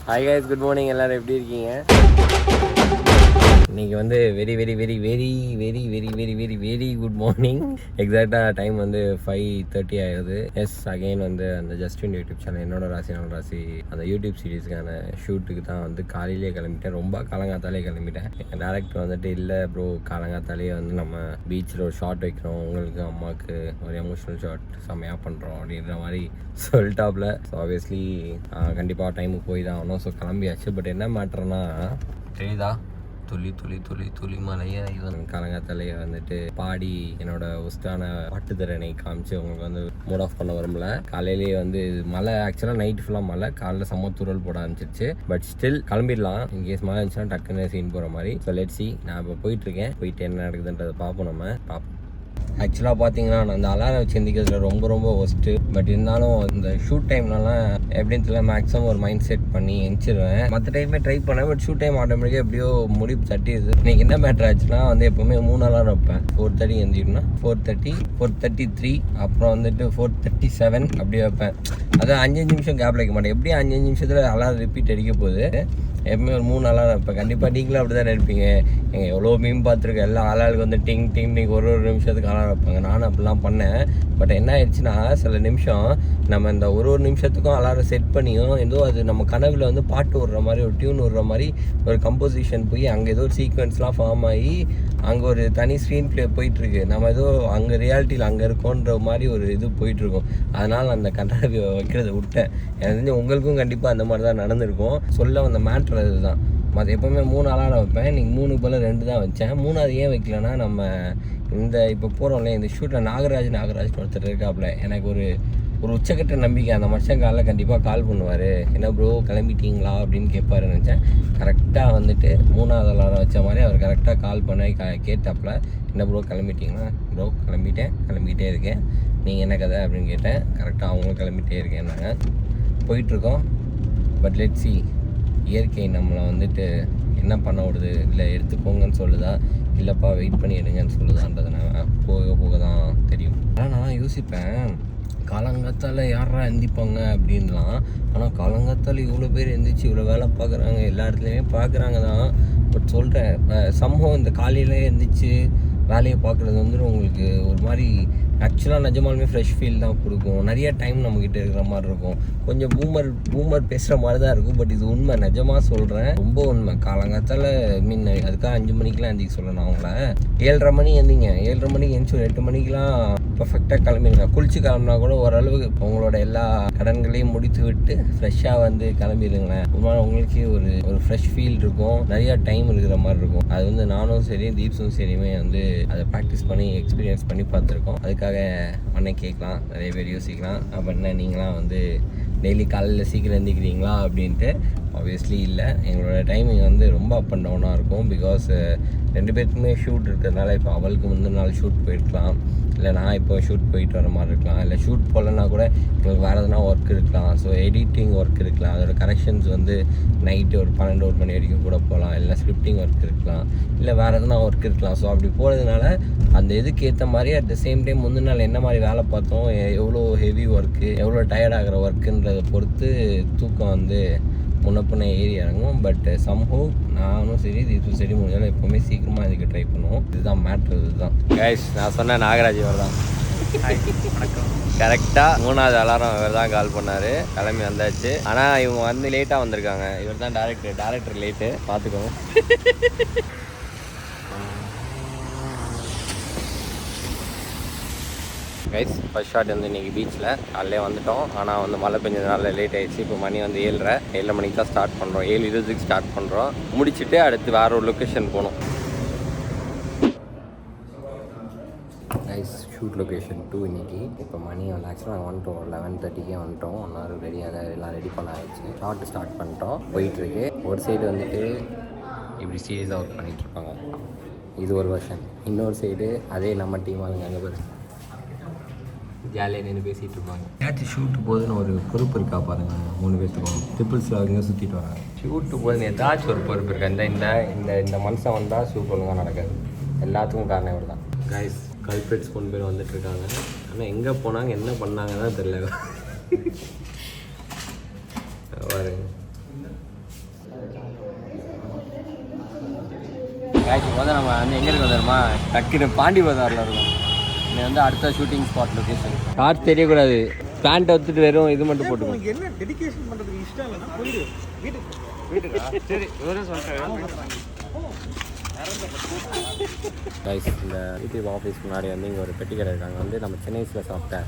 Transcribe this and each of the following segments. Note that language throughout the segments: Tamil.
Hi guys, good morning. எல்லாரும் எப்படி இருக்கீங்க? இன்னைக்கு வந்து வெரி குட் மார்னிங். எக்ஸாக்டாக டைம் வந்து 5:30 ஆகுது. எஸ் அகைன் வந்து அந்த ஜஸ்டின் யூடியூப் சேனல் என்னோட ராசி அந்த யூடியூப் சீரீஸ்க்கான ஷூட்டுக்கு தான் வந்து காலையிலேயே கிளம்பிட்டேன். ரொம்ப காலங்காத்தாலே கிளம்பிட்டேன். என் டேரக்டர் வந்துட்டு இல்லை ப்ரோ, காலங்காத்தாலேயே வந்து நம்ம பீச்சில் ஒரு ஷார்ட் வைக்கிறோம், உங்களுக்கு அம்மாவுக்கு ஒரு எமோஷ்னல் ஷார்ட் செம்மையாக பண்ணுறோம் அப்படின்ற மாதிரி சொல்லிட்டாப்ல. ஸோ ஆப்வியஸ்லி கண்டிப்பாக டைமுக்கு போய் தான் ஆகணும். ஸோ கிளம்பியாச்சு. பட் என்ன மேட்டர்னா தெரியுதா, துளி மலையா இவன் காலங்காத்தாலேயே வந்துட்டு பாடி என்னோட ஒஸ்டான பாட்டுத்திறனை காமிச்சு உங்களுக்கு வந்து மூட் ஆஃப் பண்ண வரும்ல. காலையிலேயே வந்து மழை, ஆக்சுவலாக நைட் ஃபுல்லாக மழை, காலையில் சமத்துறல் போட ஆரம்பிச்சிருச்சு. பட் ஸ்டில் கிளம்பிடலாம். இன்கேஸ் மழை இருந்துச்சுன்னா டக்குன்னு சீன் போகிற மாதிரி. So let's see. நான் இப்போ போயிட்டு என்ன நடக்குதுன்றதை பார்ப்போம். ஆக்சுவலாக பார்த்தீங்கன்னா நான் அந்த அலாரம் வச்சு எந்திக்கிறதுல ரொம்ப ஒஸ்ட்டு. பட் இருந்தாலும் இந்த ஷூட் டைம்லலாம் எப்படின்னு தெரியல, மேக்ஸிமம் ஒரு மைண்ட் செட் பண்ணி எந்திரிச்சிருவேன். மற்ற டைமே ட்ரை பண்ணேன். பட் ஷூட் டைம் ஆட்டோமேட்டிக்காக எப்படியோ முடிவு தட்டிடுது. இன்னைக்கு என்ன மேட்ரு ஆச்சுன்னா வந்து எப்போவுமே 3 அலாரம் வைப்பேன். 4:30 எந்திரிக்கணும்னா 4:30, 4:33, அப்புறம் வந்துட்டு 4:37 அப்படி வைப்பேன். அதான் 5 நிமிஷம் கேப் வைக்க மாட்டேன். எப்படியும் 5 நிமிஷத்தில் அலாரம் ரிப்பீட் அடிக்க போகுது. எப்பவுமே ஒரு 3 அலாரம் வைப்பேன். கண்டிப்பாக நீங்களும் அப்படி தான் இருப்பீங்க. எங்கள் எவ்வளோ மீன் பார்த்துருக்கேன். எல்லா அலாருக்கு வந்து டிங் ஒரு நிமிஷத்துக்கு அலாரம் வைப்பாங்க. நானும் அப்படிலாம் பண்ணேன். பட் என்ன ஆயிடுச்சுன்னா, சில நிமிஷம் நம்ம இந்த ஒரு நிமிஷத்துக்கும் அலாரம் செட் பண்ணியும் ஏதோ அது நம்ம கனவில் வந்து பாட்டு விடுற மாதிரி, ஒரு டியூன் விடுற மாதிரி ஒரு கம்போசிஷன் போய் அங்கே ஏதோ ஒரு சீக்வன்ஸ்லாம் ஃபார்ம் ஆகி அங்கே ஒரு தனி ஸ்க்ரீன் ப்ளே போயிட்டுருக்கு. நம்ம ஏதோ அங்கே ரியாலிட்டியில் அங்கே இருக்கோன்ற மாதிரி ஒரு இது போயிட்டுருக்கோம். அதனால் அந்த கனவை வைக்கிறத விட்டேன். எனக்கு தெரிஞ்சு உங்களுக்கும் கண்டிப்பாக அந்த மாதிரி தான் நடந்திருக்கும். சொல்ல வந்த மேட்ரு அதுதான். மற்ற எப்போவுமே 3 அலாரம் வைப்பேன். இன்றைக்கி 3 போல் 2 தான் வச்சேன். 3ஆவது ஏன் வைக்கலன்னா, நம்ம இந்த இப்போ போகிறோம்ல இந்த ஷூட்டில் நாகராஜ் ஒருத்தர் இருக்காப்புல. எனக்கு ஒரு உச்சக்கட்ட நம்பிக்கை, அந்த மனுஷன் காலையில் கண்டிப்பாக கால் பண்ணுவார். என்ன ப்ரோ கிளம்பிட்டீங்களா அப்படின்னு கேட்பாருன்னு நினச்சேன். கரெக்டாக வந்துட்டு 3ஆவது அலாரம் வச்ச மாதிரி அவர் கரெக்டாக கால் பண்ணி கேட்டாப்புல, என்ன ப்ரோ கிளம்பிட்டீங்களா? ப்ரோ கிளம்பிக்கிட்டே இருக்கேன், நீங்கள் என்ன கதை அப்படின்னு கேட்டேன். கரெக்டாக அவங்களும் கிளம்பிட்டே இருக்கேன். நாங்கள் போயிட்டுருக்கோம். பட் லெட்ஸ் see, இயற்கை நம்மளை வந்துட்டு என்ன பண்ண விடுது, இல்லை எடுத்துக்கோங்கன்னு சொல்லுதா, இல்லைப்பா வெயிட் பண்ணி எடுங்கன்னு சொல்லுதான்றது நான் போக தான் தெரியும். ஆனால் நான் யோசிப்பேன், காலங்காத்தால் யாரா எந்திப்பாங்க அப்படின்லாம். ஆனால் காலங்காத்தால் இவ்வளோ பேர் எந்திரிச்சு இவ்வளோ வேலை பார்க்குறாங்க, எல்லா இடத்துலையுமே பார்க்குறாங்க தான். பட் சொல்கிறேன், சம்பவம் இந்த காலையில் எந்திரிச்சு வேலையை பார்க்குறது வந்து உங்களுக்கு ஒரு மாதிரி ஆக்சுவலாக நிஜமாலுமே ஃப்ரெஷ் ஃபீல் தான் கொடுக்கும். நிறைய டைம் நம்மக்கிட்ட இருக்கிற மாதிரி இருக்கும். கொஞ்சம் பூமர் பேசுகிற மாதிரி தான் இருக்கும். பட் இது உண்மை, நிஜமாக சொல்கிறேன், ரொம்ப உண்மை. காலங்காத்தால் அதுக்காக 5 மணிக்கெலாம் எந்திரிக்க சொல்லணும். அவங்கள 7:30 மணி எந்திங்க. 7:30 மணிக்கு எந்திரிச்சு ஒரு 8 மணிக்கெலாம் பர்ஃபெக்டாக கிளம்பிடுங்க. குளிச்சு கிளம்புனா கூட ஓரளவுக்கு உங்களோட எல்லா கடன்களையும் முடித்து விட்டு ஃப்ரெஷ்ஷாக வந்து கிளம்பிடுங்களேன். உங்களுக்கு ஒரு ஃப்ரெஷ் ஃபீல் இருக்கும். நிறையா டைம் இருக்கிற மாதிரி இருக்கும். அது வந்து நானும் சரி தீப்ஸும் சரியுமே வந்து அதை ப்ராக்டிஸ் பண்ணி எக்ஸ்பீரியன்ஸ் பண்ணி பார்த்துருக்கோம். அதுக்காக அன்னை கேட்கலாம், நிறைய பேர் யோசிக்கலாம், அப்போ என்ன நீங்களாம் வந்து டெய்லி காலையில் சீக்கிரம் எழுந்திக்கிறீங்களா அப்படின்ட்டு. ஆப்வியஸ்லி இல்லை. எங்களோட டைமிங் வந்து ரொம்ப அப் அண்ட் டவுனாக இருக்கும். பிகாஸ் 2 பேருக்குமே ஷூட் இருக்கிறதுனால, இப்போ அவளுக்கு முந்தின நாள் ஷூட் போயிருக்கலாம், இல்லை நான் இப்போ ஷூட் போயிட்டு வர மாதிரி இருக்கலாம், இல்லை ஷூட் போகலன்னா கூட எங்களுக்கு வேறு எதுனா ஒர்க் இருக்கலாம். ஸோ எடிட்டிங் ஒர்க் இருக்கலாம், அதோட கரெக்ஷன்ஸ் வந்து நைட்டு ஒரு 12 மணி வரைக்கும் கூட போகலாம், இல்லை ஸ்கிரிப்டிங் ஒர்க் இருக்கலாம், இல்லை வேறு எதுனா ஒர்க் இருக்கலாம். ஸோ அப்படி போகிறதுனால அந்த இதுக்கு ஏற்ற மாதிரி அட் த சேம் டைம் முந்தின நாள் என்ன மாதிரி வேலை பார்த்தோம், எவ்வளோ ஹெவி ஒர்க்கு, எவ்வளோ டயர்ட் ஆகிற ஒர்க்குன்றதை பொறுத்து தூக்கம் வந்து முன்னப்பின்ன ஏறி இறங்கும். பட் சம்ஹவ் நானும் சரி தீபும் சரி முடிஞ்சாலும் எப்போவுமே சீக்கிரமாக இதுக்கு ட்ரை பண்ணுவோம். இதுதான் மேட்ரு. இதுதான் கைஸ், நான் சொன்ன நாகராஜ் இவர் தான். கரெக்டாக 3ஆவது அலாரம் இவர் தான் கால் பண்ணார். கிளம்பி வந்தாச்சு. ஆனால் இவங்க வந்து லேட்டாக வந்திருக்காங்க. இவர் தான் டேரக்டர் லேட்டு, பார்த்துக்கோங்க. கைஸ், ஃபர்ஸ்ட் ஷாட் வந்து இன்றைக்கி பீச்சில் காலையிலே வந்துட்டோம். ஆனால் வந்து மழை பெஞ்சதுனால லேட் ஆகிடுச்சு. இப்போ மணி வந்து 7:30 மணிக்கு தான் ஸ்டார்ட் பண்ணுறோம். 7:20 ஸ்டார்ட் பண்ணுறோம். முடிச்சுட்டு அடுத்து வேறு ஒரு லொக்கேஷன் போகணும். கைஸ், ஷூட் லொக்கேஷன் 2 இன்றைக்கி. இப்போ மணி வந்து ஆக்சுவலாக நாங்கள் வந்துட்டோம் 11:30 வந்துட்டோம். 1 hour ரெடியாக எல்லாம் ரெடி பண்ண ஆயிடுச்சு. ஷார்ட் ஸ்டார்ட் பண்ணிட்டோம், போயிட்டுருக்கு. ஒரு சைடு வந்துட்டு இப்படி சீரியஸாக ஒர்க் பண்ணிகிட்ருப்பாங்க, இது ஒரு வருஷன். இன்னொரு சைடு அதே நம்ம டீம் ஆளுங்க அங்கே பாரு ஜாலியாக நின்று பேசிகிட்டு இருப்பாங்க. ஏதாச்சும் ஷூட்டு போதுன்னு ஒரு பொறுப்பு இருக்கா பாருங்க. 3 பேர்த்துக்கும் ட்ரிபிள்ஸில் அவங்க சுற்றிட்டு வராங்க. ஷூட்டு போதுன்னு ஏதாச்சும் ஒரு பொறுப்பு இருக்கா. இந்த மனுஷன் வந்தால் ஷூட் ஒழுங்காக நடக்காது. எல்லாத்துக்கும் காரணம் இவர் தான். கைஸ், கல்பிரேட்ஸ் 3 பேர் வந்துட்டுருக்காங்க. ஆனால் எங்கே போனாங்க என்ன பண்ணாங்க தான் தெரியல. பாருங்க காய்ச்சி வந்து நம்ம வந்து எங்கே இருக்க தெரியுமா டக்குன்னு பாண்டி பஜாரில் இருக்கும். இது வந்து அடுத்த ஷூட்டிங் ஸ்பாட் லொக்கேஷன். கார் தெரியக்கூடாது, பேண்ட் எடுத்துட்டு வெறும் இது மட்டும் போட்டுக்கணும். என்ன டெடிகேஷன் பண்ணுறதுக்கு இஷ்டம் இல்லைன்னா போயிடு வீட்டுக்கா. சரி இவரும் சொல்கிறேன். கைஸ் இந்த யூடியூப் ஆஃபீஸ் முன்னாடி வந்து இங்கே ஒரு பெட்டி கடை இருக்காங்க. வந்து நம்ம சென்னைஸில் சாப்பிட்ட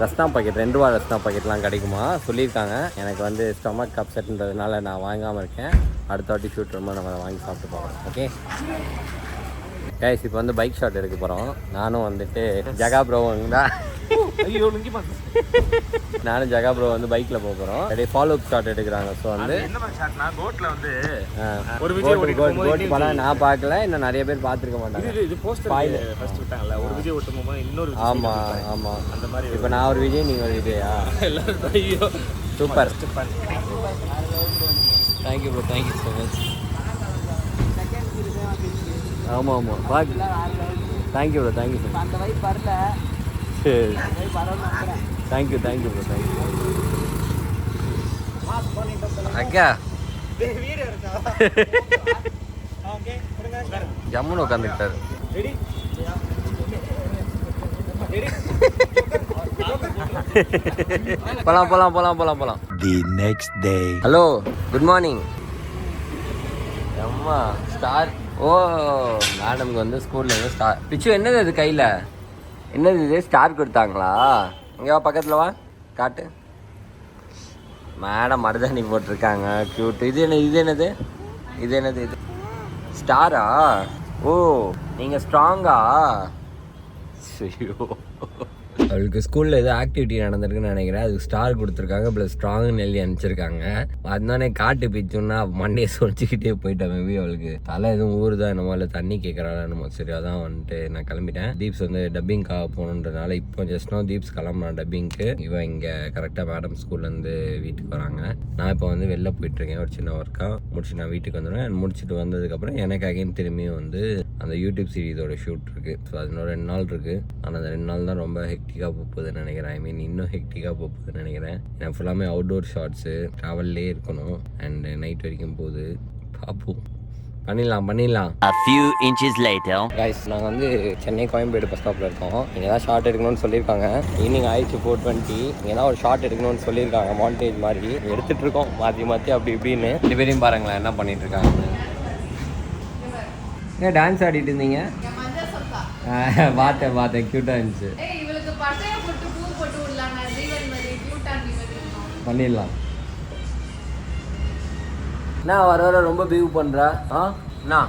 ரஸ்னா பாக்கெட் 2 ரூபா ரஸ்னா பாக்கெட்லாம் கிடைக்குமா சொல்லியிருக்காங்க. எனக்கு வந்து ஸ்டொமக் அப்செட்ன்றதுனால நான் வாங்காமல் இருக்கேன். அடுத்த வாட்டி ஷூட் ரொம்ப நம்ம வாங்கி சாப்பிட்டு போகிறோம். ஓகே கைஸ், இப்போ வந்து பைக் ஷாட் எடுக்க போகிறோம். நானும் வந்துட்டு ஜகா ப்ரோவும் தான். நானும் ஜகா ப்ரோ வந்து பைக்கில் போக போகிறோம். அப்படியே ஃபாலோ அப் ஷாட் எடுக்கிறாங்க. ஸோ வந்து கோட்டில் வந்து கோட் படம் நான் பார்க்கல, இன்னும் நிறைய பேர் பார்த்துருக்க மாட்டாங்க. இது போஸ்டர் ஃபர்ஸ்ட் விட்டாங்கல்ல, ஒரு விஜய் ஓட்டும் போது இன்னொரு ஆமாம் ஆமாம் அந்த மாதிரி. இப்போ நான் ஒரு விஜய், நீங்கள் ஒரு விஜயா? எல்லாரும் ஐயோ super. Thank you bro, thank you so much. ஆமாம் ஆமாம் பாக் thank you bro, thank you so much. அந்த வைப் வரல. சரி தேங்க்யூ தேங்க்யூ ப்ரோ, தேங்க்யூ. அக்கா ஜம்முன்னு உட்காந்துக்கிட்டாரு. போலாம் போலாம் போலாம் போலாம் போலாம். The next day. Hello, good morning. அம்மா ஸ்டார். ஓ மேடம்க்கு வந்து ஸ்கூல்ல இருந்து ஸ்டார். பிச்சு என்னது அது கையில்? என்னது இது? ஸ்டார் கொடுத்தாங்களா? இங்கே வா, பக்கத்தில் வா, காட்டு. மேடம் மருதாணி போட்டிருக்காங்க, க்யூட். இது என்ன, இது என்னது, இது என்னது, இது ஸ்டாரா? ஓ நீங்கள் ஸ்ட்ராங்கா? ஐயோ, அவளுக்கு ஸ்கூலில் ஏதோ ஆக்டிவிட்டி நடந்திருக்குன்னு நினைக்கிறேன். அதுக்கு ஸ்டார் கொடுத்துருக்காங்க, ப்ளஸ் ஸ்ட்ராங்னு எழுதி அனுப்பிச்சிருக்காங்க. அதனாலே காட்டு பிச்சுன்னா மண்டையை சொல்லிச்சுக்கிட்டே போயிட்டேன். மேபி அவளுக்கு தலை எதுவும் ஊறுதான் என்னமோ, இல்லை தண்ணி கேட்குறாளா என்னமோ. சரி, அதான் வந்துட்டு நான் கிளம்பிட்டேன். தீப்ஸ் வந்து டப்பிங்காக போகணுன்றதுனால இப்போ ஜஸ்ட்னோ தீப்ஸ் கிளம்புறான் டப்பிங்க்கு. இவன் இங்கே கரெக்டாக மேடம் ஸ்கூல்லேருந்து வீட்டுக்கு வராங்க. நான் இப்போ வந்து வெளில போயிட்டுருக்கேன், ஒரு சின்ன ஒர்க்காக முடிச்சு நான் வீட்டுக்கு வந்துடுவேன். முடிச்சுட்டு வந்ததுக்கப்புறம் எனக்கு அகைன் திரும்பியும் வந்து அந்த யூடியூப் சீரிஸோட ஷூட் இருக்குது. ஸோ அது இன்னும் 2 நாள் இருக்குது. ஆனால் அந்த 2 நாள் தான் ரொம்ப ஹெக்டிக்காக போகுதுன்னு நினைக்கிறேன். ஐ மீன் இன்னும் ஹெக்டிக்காக போகுதுன்னு நினைக்கிறேன். எனக்கு ஃபுல்லாமே அவுட்டோர் ஷாட்ஸு, ட்ராவல்லே இருக்கணும். அண்டு நைட் வரைக்கும் போகுது. பார்ப்போம், பண்ணிடலாம். A few inches later. Guys, நாங்கள் வந்து சென்னை கோயம்பேடு பஸ் ஸ்டாப்பில் இருக்கோம். இங்கே தான் ஷார்ட் எடுக்கணும்னு சொல்லியிருக்காங்க. ஈவினிங் ஆயிடுச்சு 4:20. இங்கே தான் ஒரு ஷார்ட் எடுக்கணும்னு சொல்லியிருக்காங்க, மாண்டேஜ் மாதிரி. எடுத்துகிட்டு இருக்கோம் மாற்றி அப்படி இப்படின்னு. 2 பேரையும் பாருங்களேன் என்ன பண்ணிட்டு இருக்காங்க. ஏன் டான்ஸ் ஆடிட்டு இருந்தீங்க? பார்த்தேன் க்யூட்டாக இருந்துச்சு. பண்ணிடலாம். நான் வர ரொம்ப பிஹேவ் பண்ணுறா. அண்ணா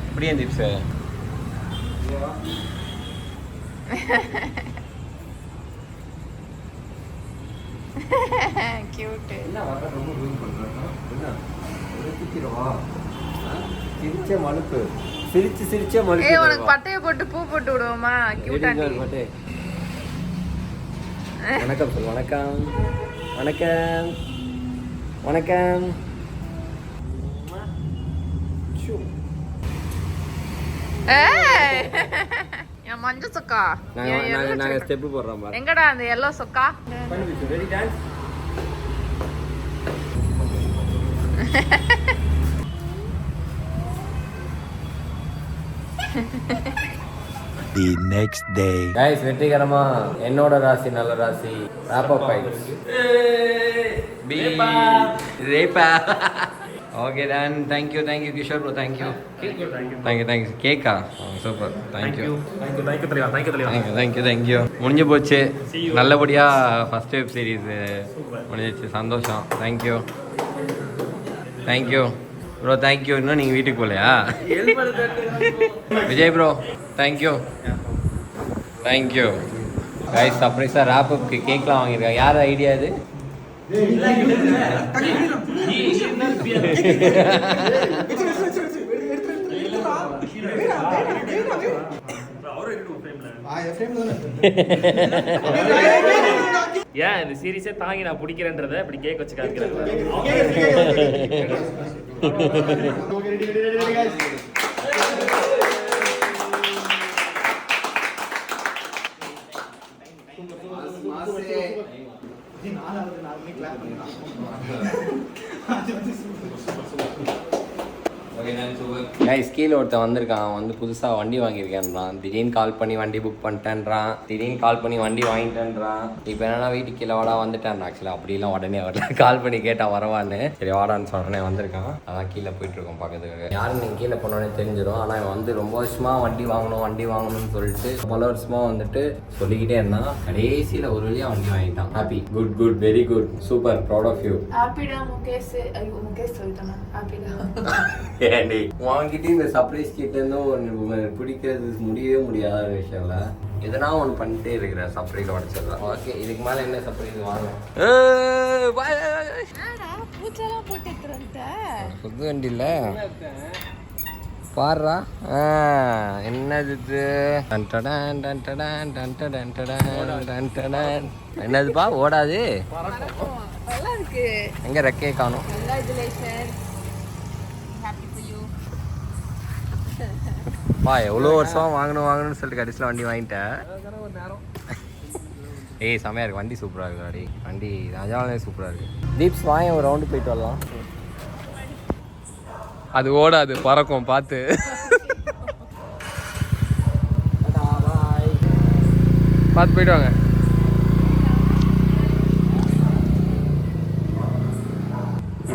இப்படியே தீப்ஸ் என்ன வர ரொம்ப பிஹேவ் பண்ணுறா. சிரிச்ச மழுப்பு, சிரிச்ச மழுப்பு. உனக்கு பட்டைய போட்டு பூ போட்டு விடுவோமா? பட்டே. வணக்கம் சொல்லு. வணக்கம் வணக்கம் வணக்கம். என் மஞ்சள் சொக்கா நாங்கள் ஸ்டெப்பு போடுறோம் பாரு. எங்கடா அந்த எல்லோ சொக்கா? Ready dance. The next day. Guys, வெற்றிகரமா என்னோட ராசி நல்ல ராசி ராப் அப் ஆயிடுச்சு. ரேப்பா. Okay done. Thank you Kishore bro. Thank you கேக்கா சூப்பர். Thank you. முடிஞ்சு போச்சு நல்லபடியா. ஃபர்ஸ்ட் வெப் சீரிஸ் முடிஞ்சிச்சு, சந்தோஷம். Thank you bro. Thank you. இன்னும் நீங்கள் வீட்டுக்கு போகலையா? Vijay bro, thank you guys. சர்ப்ரைஸாக ராப் அப்க்கு கேக்லாம் வாங்கியிருக்காங்க. யார் ஐடியா இது? ஏன் இந்த சீரியஸே தாங்கி நான் பிடிக்கிறேன்றதை இப்படி கேக் வச்சு காமிக்கிறேன். கைஸ் கீழே ஒருத்தன் வந்திருக்கான். அவன் வந்து புதுசாக வண்டி வாங்கியிருக்கேன்றான். திடீர்னு கால் பண்ணி வண்டி புக் பண்ணிட்டேன்றான். திடீர்னு கால் பண்ணி வண்டி வாங்கிட்டேன்றான். இப்போ என்னன்னா வீட்டுக்கு கீழே வாடா வந்துட்டேன். ஆக்சுவலாக அப்படிலாம் உடனே வரல. கால் பண்ணி கேட்டால் வரவான்னு. சரி வாடான்னு சொன்னே வந்திருக்கான். அதான் கீழே போயிட்டு இருக்கோம் பக்கத்துக்கு. யாரும் நீங்கள் கீழே போனோடனே தெரிஞ்சிடும். ஆனால் இவன் வந்து ரொம்ப வருஷமாக வண்டி வாங்கணும்னு சொல்லிட்டு பல வருஷமாக வந்துட்டு சொல்லிக்கிட்டே இருந்தான். கடைசியில் ஒரு வழியாக வண்டி வாங்கிட்டான். Happy, good, very good, super, proud of you. ஹாப்பிடா முகேஷ். ஐயோ முகேஷ் சொல்லிட்டேன். ஹாப்பிடா. ஏண்டி வாங்கிட்டு இந்த சர்ப்ரைஸ் கிட்ட இருந்து பிடிக்கிறது முடியவே முடியாத விஷயம்ல. எதனா ஒன்று பண்ணிட்டே இருக்கிற சர்ப்ரைஸ் உடச்சிடலாம். ஓகே இதுக்கு மேலே என்ன சர்ப்ரைஸ் வாங்க. பூச்செல்லாம் போட்டு புது வண்டி இல்லை பாடுறா. என்னது என்னதுப்பா ஓடாது. நல்லா இருக்கு. எங்க ரெக்கையை காணும். கங்க்ராச்சுலேஷன். Happy to you. பா எவ்வளோ வருஷம் வாங்கணும்னு சொல்லிட்டு கடைசியில் வண்டி வாங்கிட்டேன். ஏய் செமையா இருக்கு வண்டி, சூப்பராக இருக்கு. அடி வண்டி ராஜாவே சூப்பராக இருக்கு. தீப்ஸ் வாங்க ஒரு ரவுண்டு போயிட்டு வரலாம். அது ஓடாது, பறக்கும், பார்த்து. பார்த்து போயிட்டு வாங்க.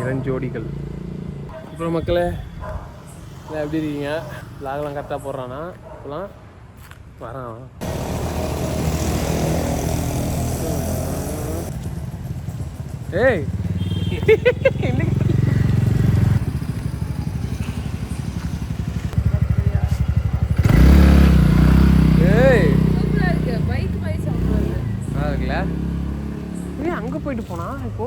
இளஞ்சோடிகள். அப்புறம் மக்களே எப்படி இருக்கீங்க? லாகலாம் கரெக்டாக போடுறானா? இப்போலாம் வரான். ஏய் சூப்பரா இருக்கு. பைக் மாதிரி சவுண்ட் வருது. நல்லா இருக்குல்ல? அங்கே போயிட்டு போனா இப்போ